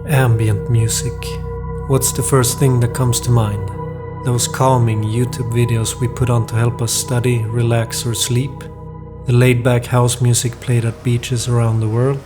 Ambient music. What's the first thing that comes to mind? Those calming YouTube videos we put on to help us study, relax or sleep? The laid-back house music played at beaches around the world?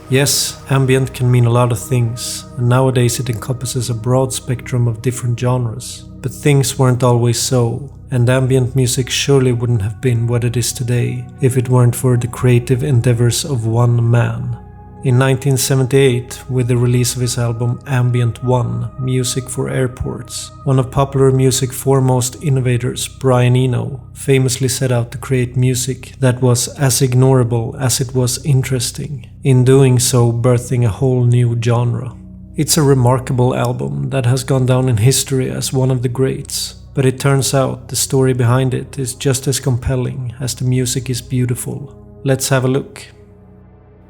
Yes, ambient can mean a lot of things, and nowadays it encompasses a broad spectrum of different genres. But things weren't always so, and ambient music surely wouldn't have been what it is today if it weren't for the creative endeavors of one man. In 1978, with the release of his album Ambient 1, Music for Airports, one of popular music's foremost innovators, Brian Eno, famously set out to create music that was as ignorable as it was interesting, in doing so birthing a whole new genre. It's a remarkable album that has gone down in history as one of the greats, but it turns out the story behind it is just as compelling as the music is beautiful. Let's have a look.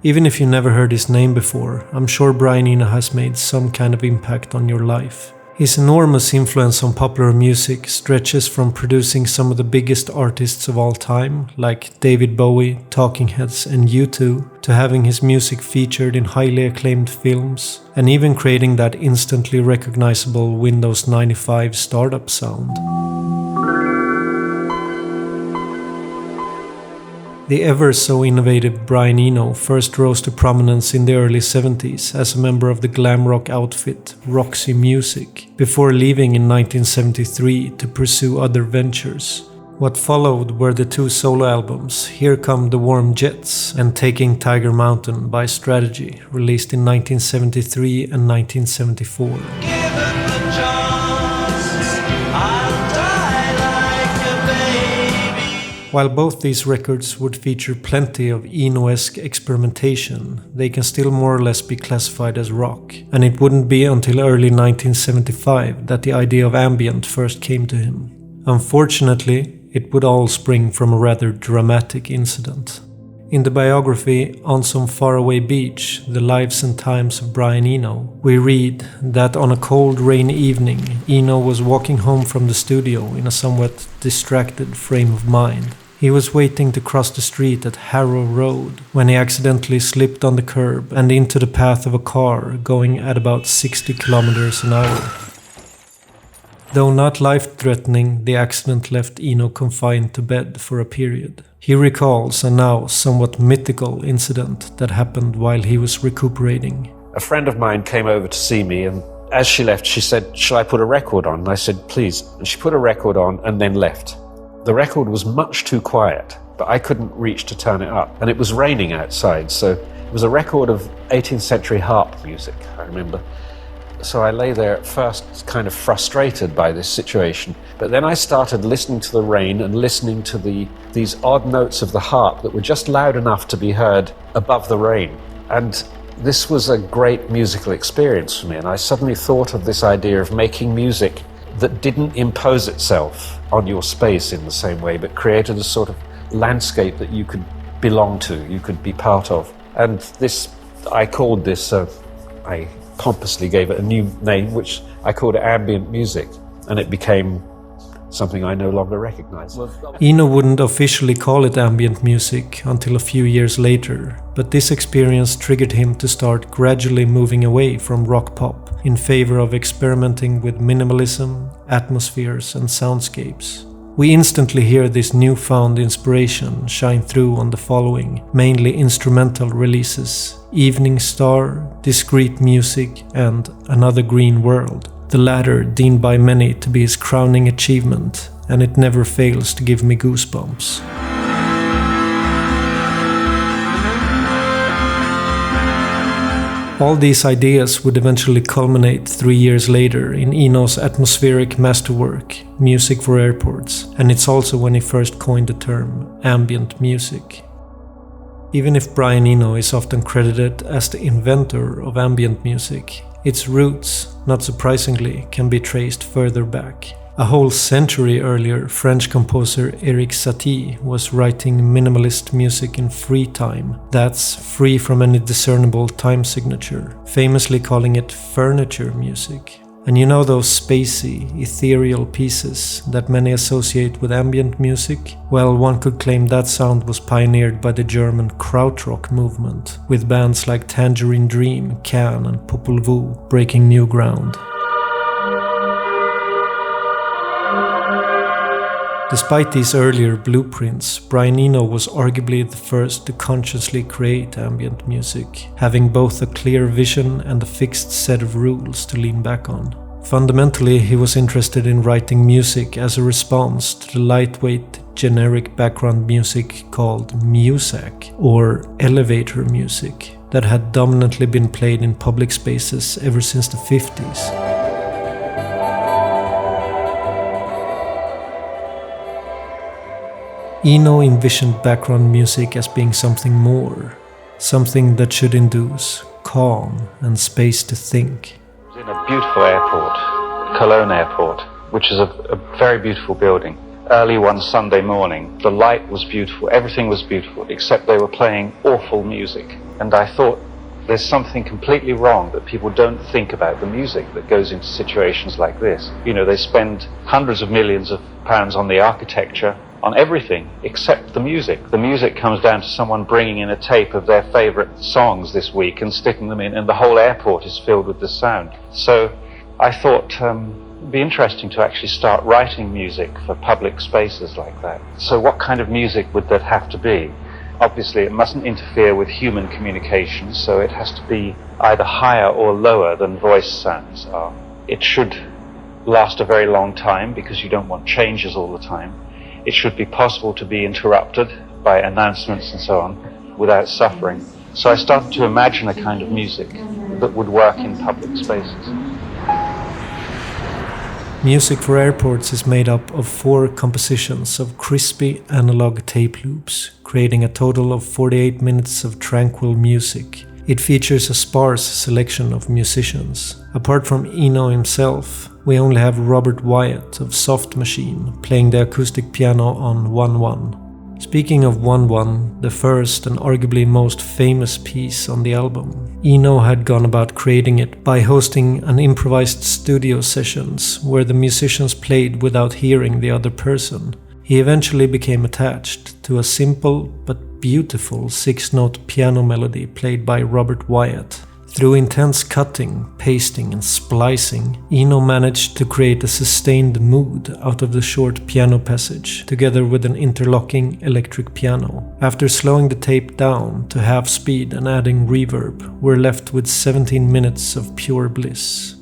Even if you never heard his name before, I'm sure Brian Eno has made some kind of impact on your life. His enormous influence on popular music stretches from producing some of the biggest artists of all time, like David Bowie, Talking Heads and U2, to having his music featured in highly acclaimed films, and even creating that instantly recognizable Windows 95 startup sound. The ever so innovative Brian Eno first rose to prominence in the early 70s as a member of the glam rock outfit Roxy Music, before leaving in 1973 to pursue other ventures. What followed were the two solo albums Here Come the Warm Jets and Taking Tiger Mountain by Strategy, released in 1973 and 1974. While both these records would feature plenty of Eno-esque experimentation, they can still more or less be classified as rock, and it wouldn't be until early 1975 that the idea of ambient first came to him. Unfortunately, it would all spring from a rather dramatic incident. In the biography On Some Faraway Beach, The Lives and Times of Brian Eno, we read that on a cold, rainy evening, Eno was walking home from the studio in a somewhat distracted frame of mind. He was waiting to cross the street at Harrow Road when he accidentally slipped on the curb and into the path of a car going at about 60 kilometers an hour. Though not life-threatening, the accident left Eno confined to bed for a period. He recalls a now somewhat mythical incident that happened while he was recuperating. A friend of mine came over to see me, and as she left, she said, "Shall I put a record on?" And I said, "Please." And she put a record on and then left. The record was much too quiet, but I couldn't reach to turn it up. And it was raining outside, so it was a record of 18th century harp music, I remember. So I lay there at first kind of frustrated by this situation, but then I started listening to the rain and listening to these odd notes of the harp that were just loud enough to be heard above the rain. And this was a great musical experience for me, and I suddenly thought of this idea of making music that didn't impose itself on your space in the same way, but created a sort of landscape that you could belong to, you could be part of. And this, I called this, I pompously gave it a new name, which I called it ambient music, and it became something I no longer recognize. Eno wouldn't officially call it ambient music until a few years later, but this experience triggered him to start gradually moving away from rock pop in favor of experimenting with minimalism, atmospheres and soundscapes. We instantly hear this newfound inspiration shine through on the following, mainly instrumental releases: Evening Star, Discreet Music and Another Green World, the latter deemed by many to be his crowning achievement, and it never fails to give me goosebumps. All these ideas would eventually culminate 3 years later in Eno's atmospheric masterwork, Music for Airports, and it's also when he first coined the term ambient music. Even if Brian Eno is often credited as the inventor of ambient music, its roots, not surprisingly, can be traced further back. A whole century earlier, French composer Erik Satie was writing minimalist music in free time, that's free from any discernible time signature, famously calling it furniture music. And you know those spacey, ethereal pieces that many associate with ambient music? Well, one could claim that sound was pioneered by the German krautrock movement, with bands like Tangerine Dream, Can and Popol Vuh breaking new ground. Despite these earlier blueprints, Brian Eno was arguably the first to consciously create ambient music, having both a clear vision and a fixed set of rules to lean back on. Fundamentally, he was interested in writing music as a response to the lightweight, generic background music called muzak, or elevator music, that had dominantly been played in public spaces ever since the 50s. Eno envisioned background music as being something more, something that should induce calm and space to think. In a beautiful airport, Cologne Airport, which is a very beautiful building. Early one Sunday morning, the light was beautiful, everything was beautiful, except they were playing awful music. And I thought, there's something completely wrong that people don't think about the music that goes into situations like this. You know, they spend hundreds of millions of pounds on the architecture, on everything except the music. The music comes down to someone bringing in a tape of their favorite songs this week and sticking them in, and the whole airport is filled with this sound. So I thought it'd be interesting to actually start writing music for public spaces like that. So what kind of music would that have to be? Obviously it mustn't interfere with human communication, so it has to be either higher or lower than voice sounds are. It should last a very long time because you don't want changes all the time. It should be possible to be interrupted by announcements and so on without suffering. So I started to imagine a kind of music that would work in public spaces. Music for Airports is made up of 4 compositions of crispy analog tape loops, creating a total of 48 minutes of tranquil music. It features a sparse selection of musicians. Apart from Eno himself, we only have Robert Wyatt of Soft Machine playing the acoustic piano on 1-1. Speaking of 1-1, the first and arguably most famous piece on the album, Eno had gone about creating it by hosting an improvised studio sessions where the musicians played without hearing the other person. He eventually became attached to a simple but beautiful 6-note piano melody played by Robert Wyatt. Through intense cutting, pasting and splicing, Eno managed to create a sustained mood out of the short piano passage, together with an interlocking electric piano. After slowing the tape down to half speed and adding reverb, we're left with 17 minutes of pure bliss.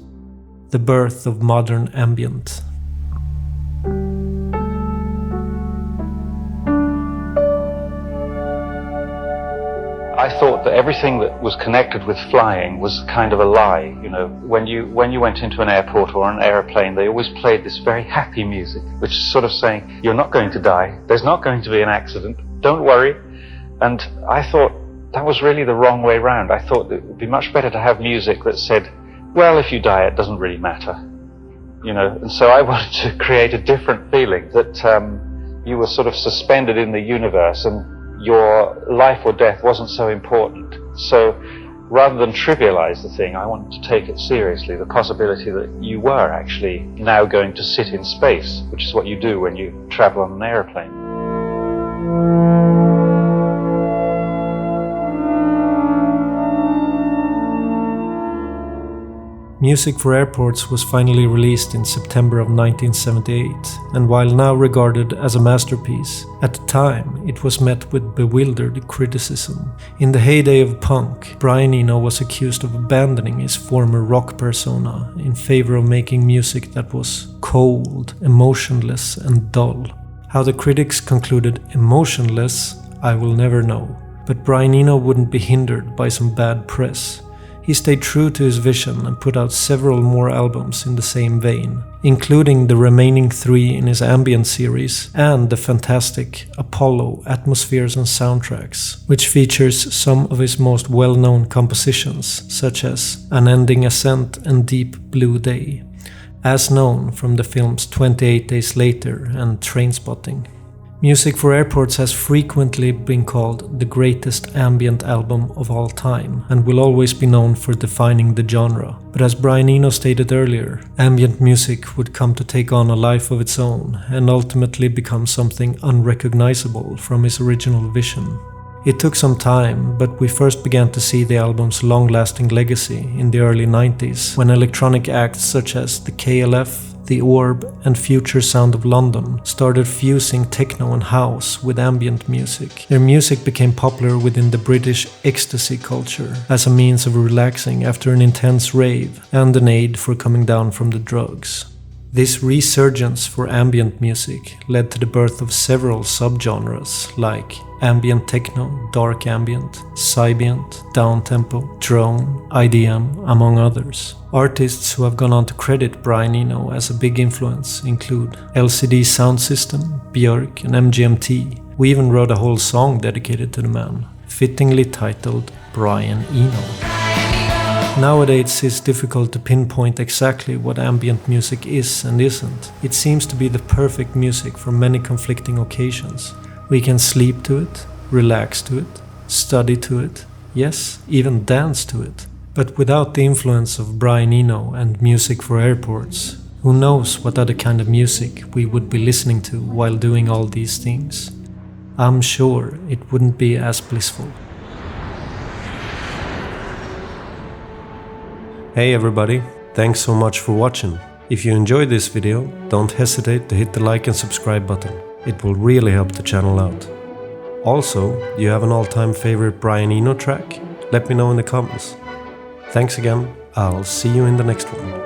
The birth of modern ambient. I thought that everything that was connected with flying was kind of a lie. You know, when you went into an airport or an aeroplane, they always played this very happy music, which is sort of saying, you're not going to die, there's not going to be an accident, don't worry. And I thought that was really the wrong way round. I thought it would be much better to have music that said, well, if you die, it doesn't really matter. You know, and so I wanted to create a different feeling, that you were sort of suspended in the universe and your life or death wasn't so important. So rather than trivialize the thing, I wanted to take it seriously, the possibility that you were actually now going to sit in space, which is what you do when you travel on an airplane. Music for Airports was finally released in September of 1978, and while now regarded as a masterpiece, at the time it was met with bewildered criticism. In the heyday of punk, Brian Eno was accused of abandoning his former rock persona in favor of making music that was cold, emotionless and dull. How the critics concluded emotionless, I will never know, but Brian Eno wouldn't be hindered by some bad press. He stayed true to his vision and put out several more albums in the same vein, including the remaining 3 in his Ambient series and the fantastic Apollo Atmospheres and Soundtracks, which features some of his most well-known compositions, such as Unending Ascent and Deep Blue Day, as known from the films 28 Days Later and Trainspotting. Music for Airports has frequently been called the greatest ambient album of all time and will always be known for defining the genre. But as Brian Eno stated earlier, ambient music would come to take on a life of its own and ultimately become something unrecognizable from his original vision. It took some time, but we first began to see the album's long-lasting legacy in the early 90s, when electronic acts such as the KLF, the Orb and Future Sound of London started fusing techno and house with ambient music. Their music became popular within the British ecstasy culture as a means of relaxing after an intense rave and an aid for coming down from the drugs. This resurgence for ambient music led to the birth of several subgenres like ambient techno, dark ambient, Cybient, downtempo, drone, IDM, among others. Artists who have gone on to credit Brian Eno as a big influence include LCD Sound System, Björk and MGMT. We even wrote a whole song dedicated to the man, fittingly titled Brian Eno. Nowadays it's difficult to pinpoint exactly what ambient music is and isn't. It seems to be the perfect music for many conflicting occasions. We can sleep to it, relax to it, study to it, yes, even dance to it. But without the influence of Brian Eno and Music for Airports, who knows what other kind of music we would be listening to while doing all these things. I'm sure it wouldn't be as blissful. Hey everybody, thanks so much for watching. If you enjoyed this video, don't hesitate to hit the like and subscribe button. It will really help the channel out. Also, do you have an all-time favorite Brian Eno track? Let me know in the comments. Thanks again, I'll see you in the next one.